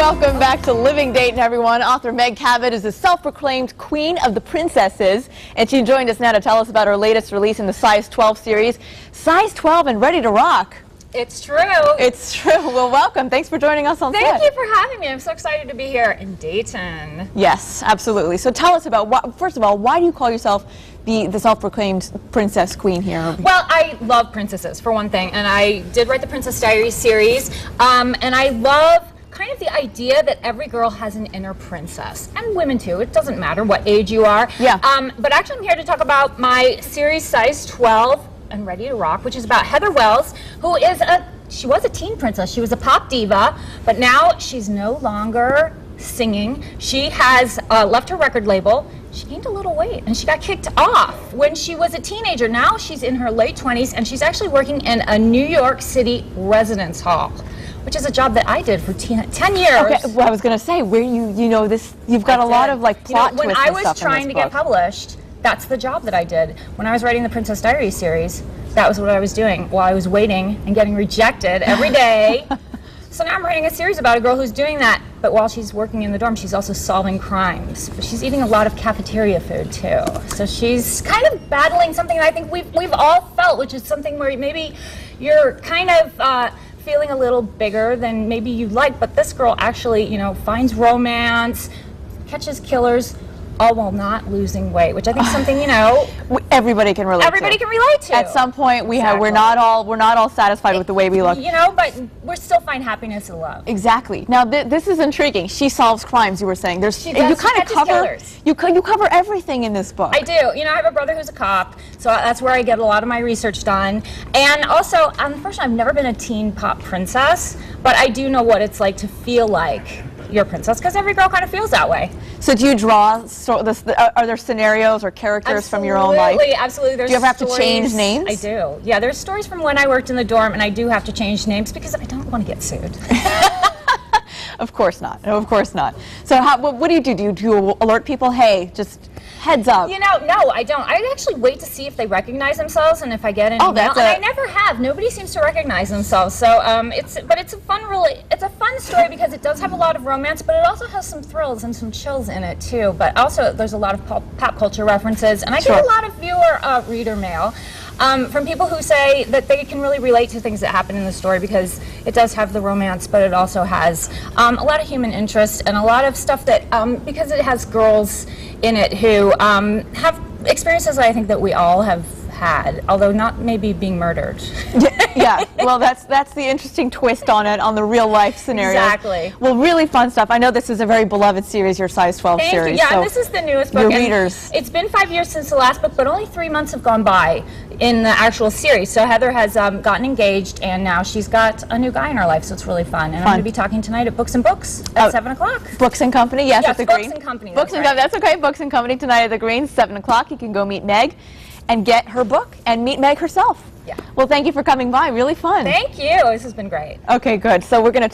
Welcome back to Living Dayton, everyone. Author Meg Cabot is the self-proclaimed queen of the princesses, and she joined us now to tell us about her latest release in the Size 12 series, Size 12 and Ready to Rock. It's true. It's true. Well, welcome. Thanks for joining us on set. Thank you for having me. I'm so excited to be here in Dayton. Yes, absolutely. So tell us about, first of all, why do you call yourself the self-proclaimed princess queen here? Well, I love princesses, for one thing, and I did write the Princess Diaries series, and I love kind of the idea that every girl has an inner princess, and women too. It doesn't matter what age you are. Yeah. But actually, I'm here to talk about my series Size 12 and Ready to Rock, which is about Heather Wells, who is she was a teen princess. She was a pop diva, but now she's no longer singing. She has left her record label. She gained a little weight and she got kicked off when she was a teenager. Now she's in her late 20s and she's actually working in a New York City residence hall, which is a job that I did for 10 years. Okay, well, I was going to say, where you know this, you've got a lot of like plot twists and stuff in this book. When I was trying to get published, that's the job that I did. When I was writing the Princess Diaries series, that was what I was doing while I was waiting and getting rejected every day. So now I'm writing a series about a girl who's doing that, but while she's working in the dorm, she's also solving crimes. But she's eating a lot of cafeteria food too. So she's kind of battling something that I think we've all felt, which is something where maybe you're kind of feeling a little bigger than maybe you like, but this girl actually, you know, finds romance, catches killers, all while not losing weight, which I think is something, you know, everybody can relate to. At some point, we're not all satisfied with the way we look. You know, but we're still find happiness and love. Exactly. Now this is intriguing. She solves crimes. You were saying she does. You cover everything in this book. I do. You know, I have a brother who's a cop, so that's where I get a lot of my research done. And also, unfortunately, I've never been a teen pop princess, but I do know what it's like to feel like you're a princess, because every girl kind of feels that way. So do you draw, are there scenarios or characters from your own life? Absolutely. Do you ever have to change names? I do. Yeah, there's stories from when I worked in the dorm, and I do have to change names because I don't want to get sued. Of course not. No, of course not. So what do you do? Do you alert people, hey, just heads up? You know, no, I don't. I actually wait to see if they recognize themselves and if I get an email. And I never have. Nobody seems to recognize themselves. So it's a fun story because it does have a lot of romance, but it also has some thrills and some chills in it too. But also there's a lot of pop culture references, and I get a lot of reader mail. From people who say that they can really relate to things that happen in the story because it does have the romance, but it also has a lot of human interest and a lot of stuff that, because it has girls in it who have experiences that I think that we all have had, although not maybe being murdered. Yeah, well, that's the interesting twist on it, on the real life scenario. Exactly. Well, really fun stuff. I know this is a very beloved series, your Size 12 Thank series. You. Yeah, so and this is the newest book. Your readers. It's been 5 years since the last book, but only 3 months have gone by in the actual series. So Heather has gotten engaged, and now she's got a new guy in her life, so it's really fun. And I'm going to be talking tonight at Books and Books at 7 o'clock. Books and Company, yes, at the Books Green. And Company. Books and Company, that's okay. Books and Company tonight at the Green, 7 o'clock. You can go meet Meg and get her book and meet Meg herself. Yeah. Well, thank you for coming by. Really fun. Thank you. This has been great. Okay, good. So we're going to